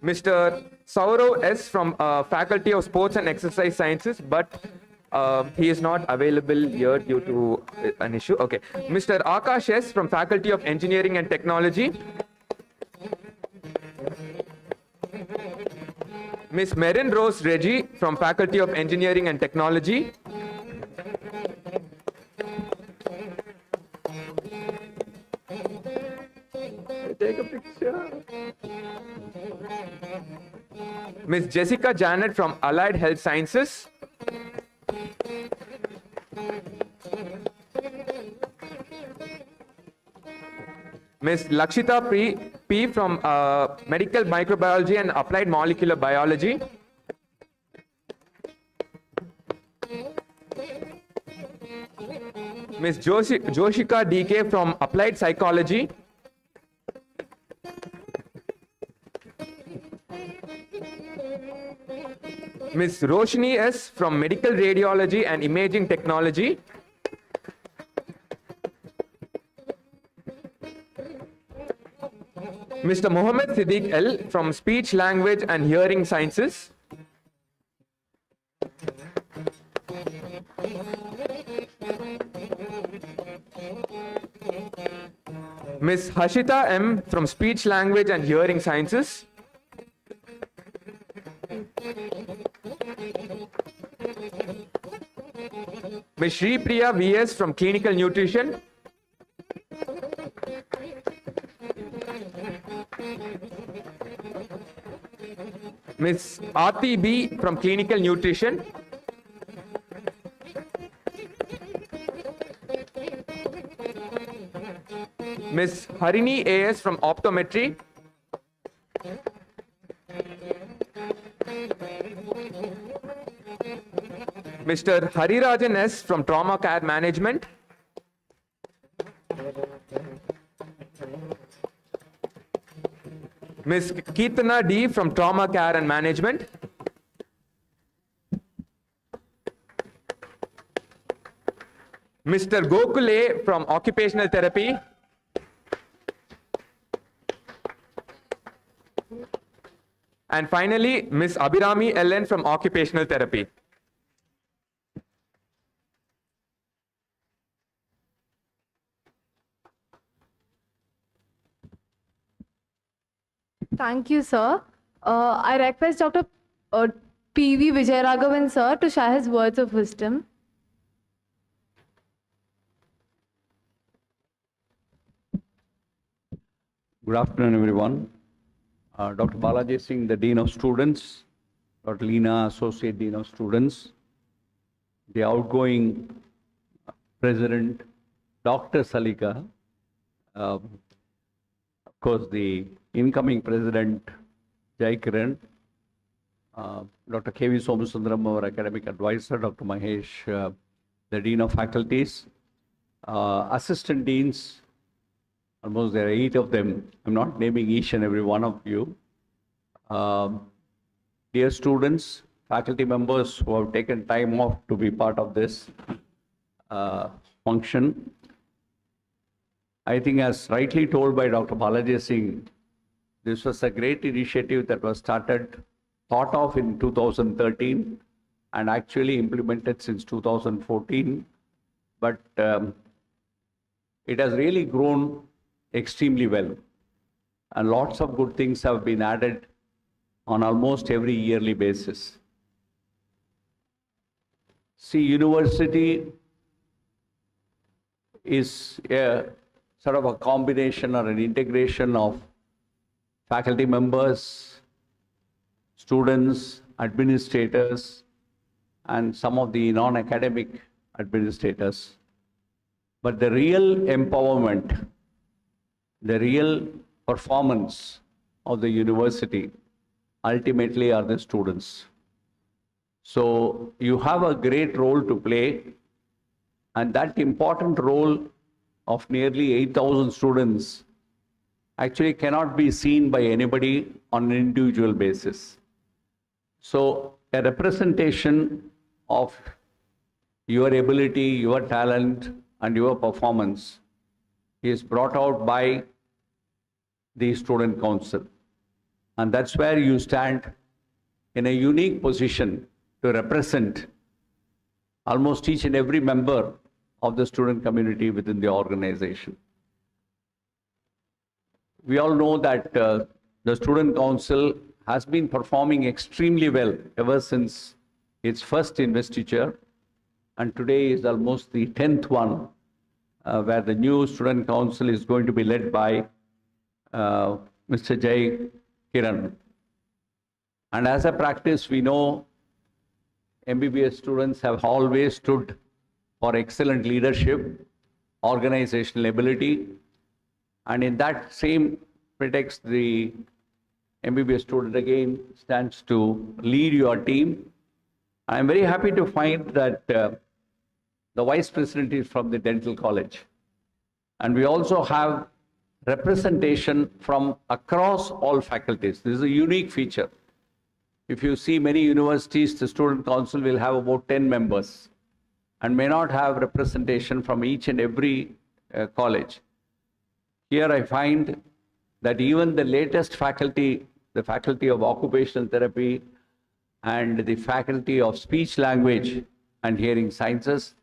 Mr. Saurav S. from Faculty of Sports and Exercise Sciences, but he is not available here due to an issue. Okay. Mr. Akash S. from Faculty of Engineering and Technology. Ms. Merin Rose Reggie from Faculty of Engineering and Technology. Take a picture. Ms. Jessica Janet from Allied Health Sciences. Ms. Lakshita P. from Medical Microbiology and Applied Molecular Biology. Ms. Joshika DK from Applied Psychology. Ms. Roshni S. from Medical Radiology and Imaging Technology. Mr. Mohammed Siddiq L. from Speech, Language and Hearing Sciences. Ms. Hashita M. from Speech, Language and Hearing Sciences. Ms. Shri Priya V.S. from Clinical Nutrition. Ms. Aarti B. from Clinical Nutrition. Ms. Harini A.S. from Optometry. Mr. Harirajan S. from Trauma Care Management. Ms. Keetana D. from Trauma Care and Management. Mr. Gokul A. from Occupational Therapy. And finally, Ms. Abhirami Ellen from Occupational Therapy. Thank you, sir. I request Dr. P.V. Vijayaraghavan, sir, to share his words of wisdom. Good afternoon, everyone. Dr. Balaji Singh, the Dean of Students, Dr. Leena, Associate Dean of Students, the outgoing President, Dr. Salika, of course, the incoming President, Jai Kiran, Dr. K.V. Somasundaram, our academic advisor, Dr. Mahesh, the Dean of Faculties, Assistant Deans, almost there are 8 of them. I'm not naming each and every one of you. Dear students, faculty members who have taken time off to be part of this function. I think as rightly told by Dr. Balaji Singh, this was a great initiative that was thought of in 2013 and actually implemented since 2014. But it has really grown extremely well. And lots of good things have been added on almost every yearly basis. See, university is a sort of a combination or an integration of faculty members, students, administrators, and some of the non-academic administrators. But the real empowerment, the real performance of the university ultimately are the students. So you have a great role to play, and that important role of nearly 8,000 students actually cannot be seen by anybody on an individual basis. So a representation of your ability, your talent, and your performance is brought out by the Student Council. And that's where you stand in a unique position to represent almost each and every member of the student community within the organization. We all know that the Student Council has been performing extremely well ever since its first investiture, and today is almost the 10th one, where the new Student Council is going to be led by Mr. Jai Kiran. And as a practice, we know MBBS students have always stood for excellent leadership, organizational ability, and in that same pretext, the MBBS student again stands to lead your team. I'm very happy to find that the Vice President is from the Dental College. And we also have representation from across all faculties. This is a unique feature. If you see many universities, the Student Council will have about 10 members and may not have representation from each and every college. Here I find that even the latest faculty, the Faculty of Occupational Therapy and the Faculty of Speech Language and Hearing Sciences,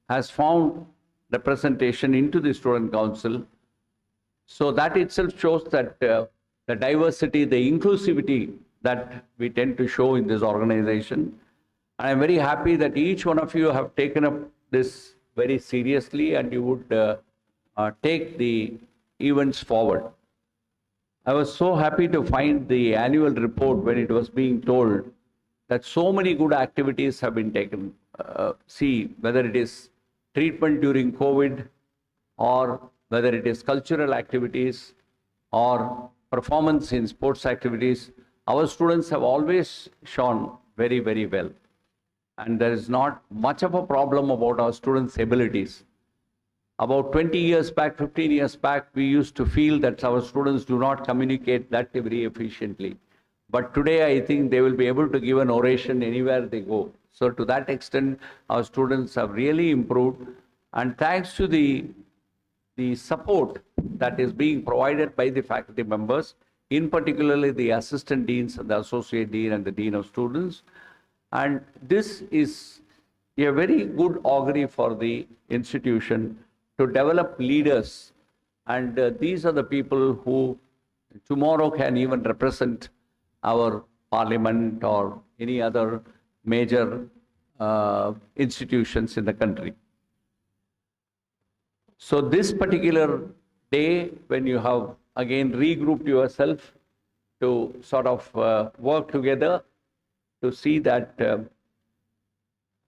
has found representation into the Student Council. So that itself shows that the diversity, the inclusivity that we tend to show in this organization. And I'm very happy that each one of you have taken up this very seriously and you would take the events forward. I was so happy to find the annual report when it was being told that so many good activities have been taken. See, whether it is treatment during COVID or whether it is cultural activities or performance in sports activities, our students have always shown very, very well. And there is not much of a problem about our students' abilities. About 20 years back, 15 years back, we used to feel that our students do not communicate that very efficiently. But today, I think they will be able to give an oration anywhere they go. So to that extent, our students have really improved. And thanks to the support that is being provided by the faculty members, in particularly the assistant deans and the associate dean and the dean of students. And this is a very good augury for the institution to develop leaders. And these are the people who tomorrow can even represent our parliament or any other major institutions in the country. So this particular day, when you have again regrouped yourself to sort of work together to see that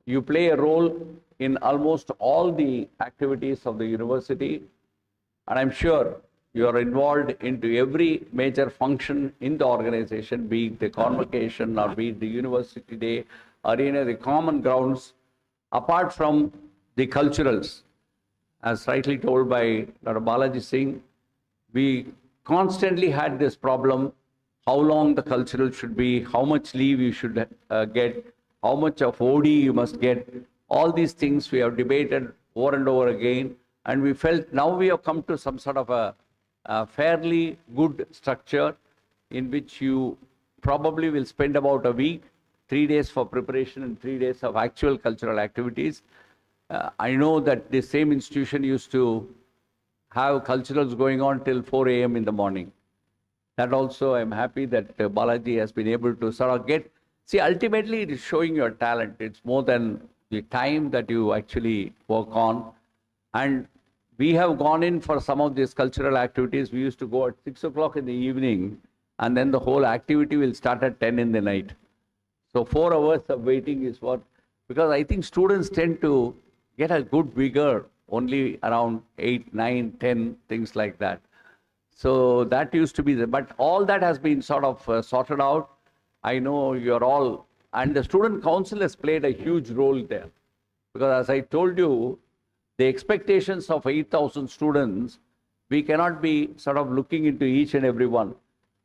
you play a role in almost all the activities of the university. And I'm sure you are involved into every major function in the organization, be it the convocation or be it the university day or any of the common grounds, apart from the culturals. As rightly told by Dr. Balaji Singh, we constantly had this problem, how long the cultural should be, how much leave you should get, how much of OD you must get. All these things we have debated over and over again, and we felt now we have come to some sort of a fairly good structure in which you probably will spend about a week, 3 days for preparation and 3 days of actual cultural activities. I know that the same institution used to have culturals going on till 4 a.m. in the morning. That also, I'm happy that Balaji has been able to sort of get. See, ultimately, it is showing your talent. It's more than the time that you actually work on. And we have gone in for some of these cultural activities. We used to go at 6 o'clock in the evening, and then the whole activity will start at 10 in the night. So 4 hours of waiting is what, because I think students tend to get a good vigor only around 8, 9, 10, things like that. So that used to be there. But all that has been sort of sorted out. I know you're all, and the student council has played a huge role there. Because as I told you, the expectations of 8,000 students, we cannot be sort of looking into each and every one.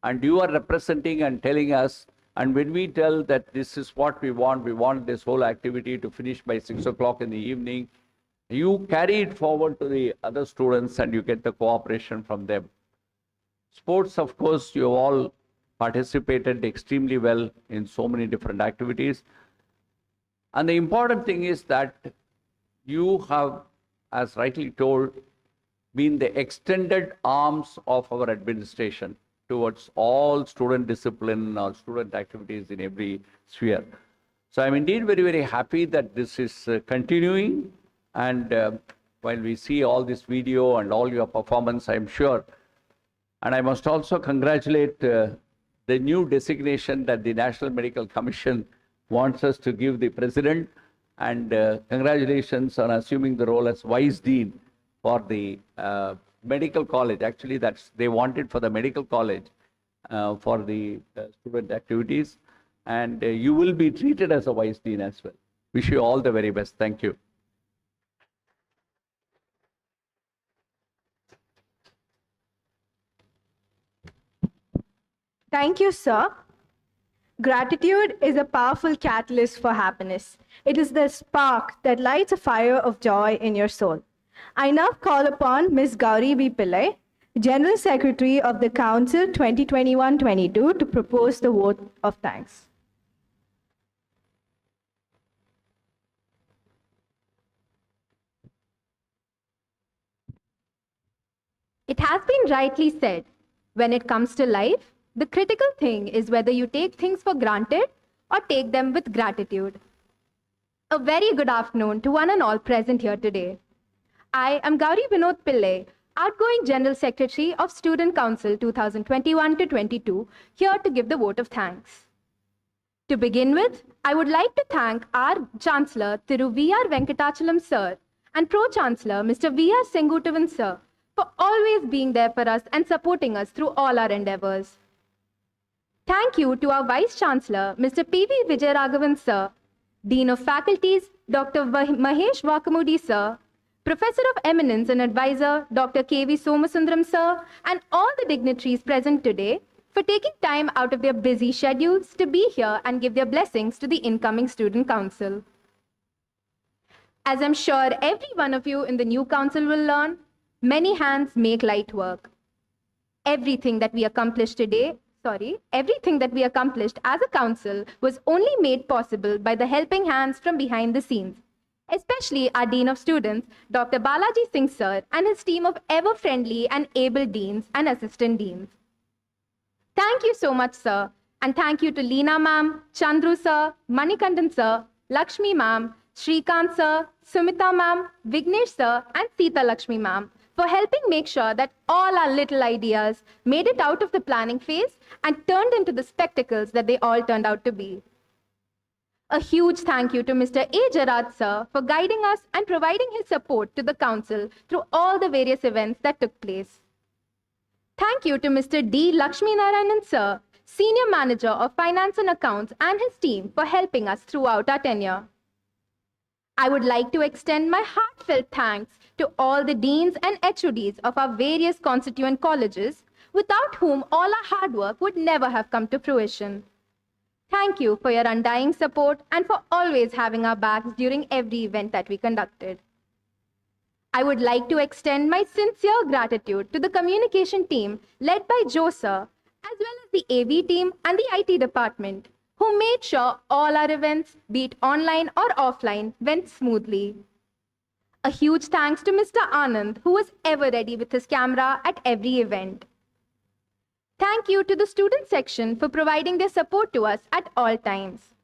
And you are representing and telling us, and when we tell that this is what we want this whole activity to finish by 6 o'clock in the evening, you carry it forward to the other students and you get the cooperation from them. Sports, of course, you have all participated extremely well in so many different activities. And the important thing is that you have, as rightly told, been the extended arms of our administration towards all student discipline or student activities in every sphere. So I'm indeed very, very happy that this is continuing. And while we see all this video and all your performance, I'm sure. And I must also congratulate the new designation that the National Medical Commission wants us to give the president. And congratulations on assuming the role as Vice Dean for the medical college. Actually, they wanted for the medical college for the student activities. And you will be treated as a Vice Dean as well. Wish you all the very best. Thank you. Thank you, sir. Gratitude is a powerful catalyst for happiness. It is the spark that lights a fire of joy in your soul. I now call upon Ms. Gauri B. Pillai, General Secretary of the Council 2021-22, to propose the vote of thanks. It has been rightly said, when it comes to life, the critical thing is whether you take things for granted or take them with gratitude. A very good afternoon to one and all present here today. I am Gauri Vinod Pillai, outgoing General Secretary of Student Council 2021-22, here to give the vote of thanks. To begin with, I would like to thank our Chancellor Thiru V.R. Venkatachalam Sir and Pro-Chancellor Mr. V.R. Sengutavan Sir for always being there for us and supporting us through all our endeavors. Thank you to our Vice Chancellor, Mr. P.V. Vijayaraghavan Sir, Dean of Faculties, Dr. Mahesh Vakamudi Sir, Professor of Eminence and Advisor, Dr. K.V. Somasundaram Sir, and all the dignitaries present today for taking time out of their busy schedules to be here and give their blessings to the incoming Student Council. As I'm sure every one of you in the new council will learn, many hands make light work. Everything that we accomplished as a council was only made possible by the helping hands from behind the scenes, especially our Dean of Students, Dr. Balaji Singh Sir, and his team of ever-friendly and able deans and assistant deans. Thank you so much, sir. And thank you to Leena ma'am, Chandru sir, Manikandan sir, Lakshmi ma'am, Shrikant sir, Sumita ma'am, Vignesh sir, and Sita Lakshmi ma'am for for helping make sure that all our little ideas made it out of the planning phase and turned into the spectacles that they all turned out to be. A huge thank you to Mr. A. Jarad sir for guiding us and providing his support to the council through all the various events that took place. Thank you to Mr. D. Lakshmi Narayanan sir, Senior Manager of Finance and Accounts, and his team for helping us throughout our tenure. I would like to extend my heartfelt thanks to all the deans and HODs of our various constituent colleges, without whom all our hard work would never have come to fruition. Thank you for your undying support and for always having our backs during every event that we conducted. I would like to extend my sincere gratitude to the communication team led by Joe sir, as well as the AV team and the IT department, who made sure all our events, be it online or offline, went smoothly. A huge thanks to Mr. Anand, who was ever ready with his camera at every event. Thank you to the student section for providing their support to us at all times.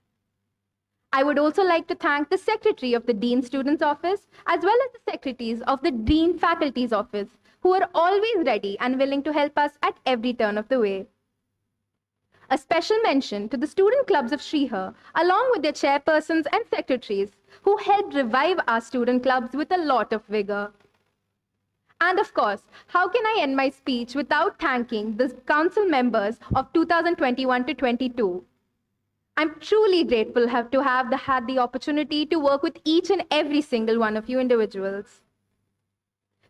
I would also like to thank the Secretary of the Dean Students Office, as well as the Secretaries of the Dean Faculty's Office, who are always ready and willing to help us at every turn of the way. A special mention to the student clubs of Srihar, along with their chairpersons and secretaries, who helped revive our student clubs with a lot of vigor. And of course, how can I end my speech without thanking the council members of 2021 to 22? I'm truly grateful to have had the opportunity to work with each and every single one of you individuals.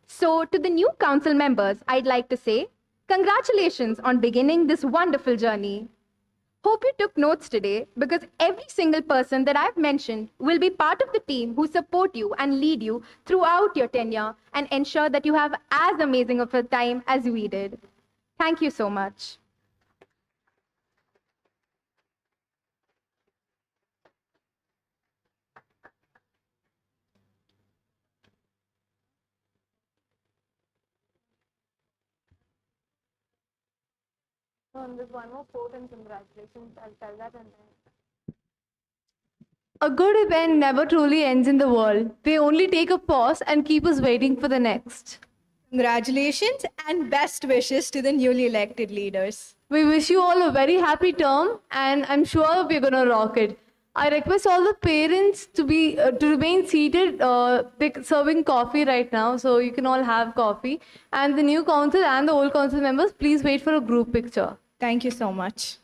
So to the new council members, I'd like to say, congratulations on beginning this wonderful journey. Hope you took notes today, because every single person that I've mentioned will be part of the team who support you and lead you throughout your tenure and ensure that you have as amazing of a time as we did. Thank you so much. There's one more quote and congratulations. I'll tell that and then. A good event never truly ends in the world. They only take a pause and keep us waiting for the next. Congratulations and best wishes to the newly elected leaders. We wish you all a very happy term, and I'm sure we're gonna rock it. I request all the parents to remain seated. They're serving coffee right now, so you can all have coffee. And the new council and the old council members, please wait for a group picture. Thank you so much.